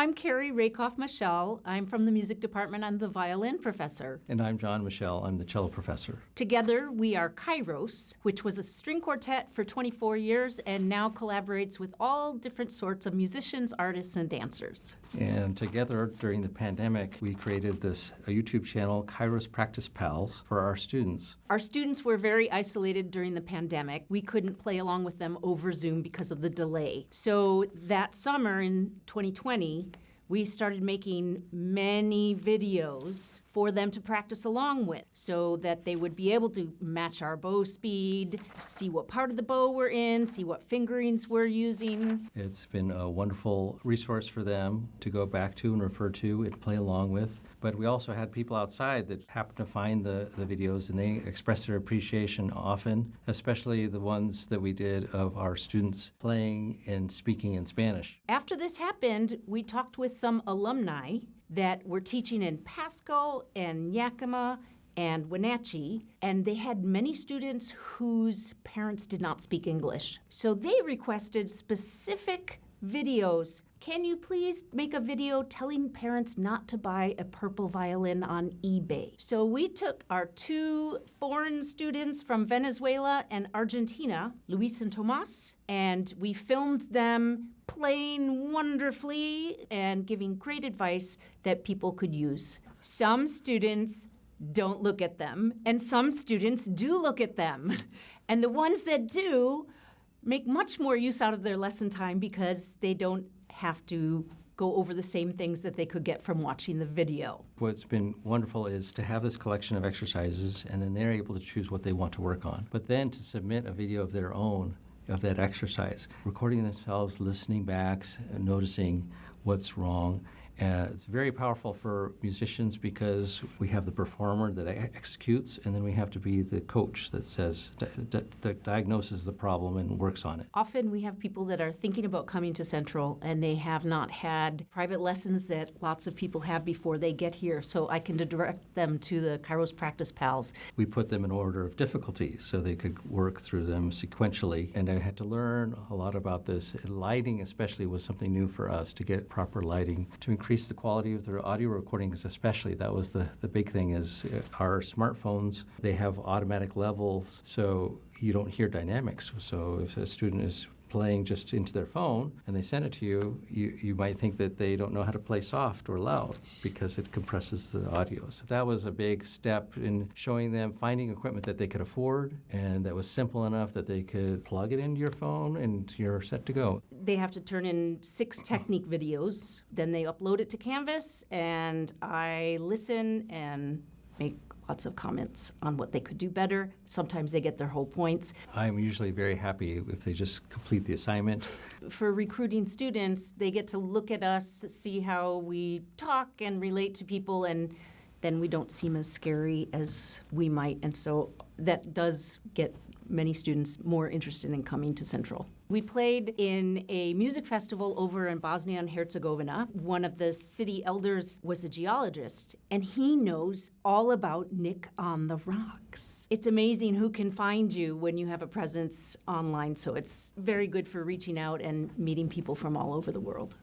I'm Carrie Michel. I'm from the music department. I'm the violin professor. And I'm John Michel. I'm the cello professor. Together, we are Kairos, which was a string quartet for 24 years and now collaborates with all different sorts of musicians, artists, and dancers. And together, during the pandemic, we created this YouTube channel, Kairos Practice Pals, for our students. Our students were very isolated during the pandemic. We couldn't play along with them over Zoom because of the delay. So that summer in 2020, we started making many videos for them to practice along with so that they would be able to match our bow speed, see what part of the bow we're in, see what fingerings we're using. It's been a wonderful resource for them to go back to and refer to and play along with. But we also had people outside that happened to find the videos, and they expressed their appreciation often, especially the ones that we did of our students playing and speaking in Spanish. After this happened, we talked with some alumni that were teaching in Pasco and Yakima and Wenatchee, and they had many students whose parents did not speak English. So they requested specific videos. Can you please make a video telling parents not to buy a purple violin on eBay? So we took our two foreign students from Venezuela and Argentina, Luis and Tomas, and we filmed them playing wonderfully and giving great advice that people could use. Some students don't look at them, and some students do look at them. And the ones that do make much more use out of their lesson time because they don't have to go over the same things that they could get from watching the video. What's been wonderful is to have this collection of exercises, and then they're able to choose what they want to work on. But then to submit a video of their own of that exercise, recording themselves, listening back, noticing what's wrong. It's very powerful for musicians because we have the performer that executes, and then we have to be the coach that says, that diagnoses the problem and works on it. Often we have people that are thinking about coming to Central, and they have not had private lessons that lots of people have before they get here, so I can direct them to the Kairos Practice Pals. We put them in order of difficulty so they could work through them sequentially, and I had to learn a lot about this. Lighting especially was something new for us, to get proper lighting, to increase the quality of their audio recordings especially. That was the big thing is our smartphones, they have automatic levels, so you don't hear dynamics. So if a student is playing just into their phone and they send it to you, you might think that they don't know how to play soft or loud because it compresses the audio. So that was a big step in showing them, finding equipment that they could afford and that was simple enough that they could plug it into your phone and you're set to go. They have to turn in 6 technique videos, then they upload it to Canvas, and I listen and make lots of comments on what they could do better. Sometimes they get their whole points. I'm usually very happy if they just complete the assignment. For recruiting students, they get to look at us, see how we talk and relate to people, and then we don't seem as scary as we might. And so that does get many students more interested in coming to Central. We played in a music festival over in Bosnia and Herzegovina. One of the city elders was a geologist, and he knows all about Nick on the Rocks. It's amazing who can find you when you have a presence online, so it's very good for reaching out and meeting people from all over the world.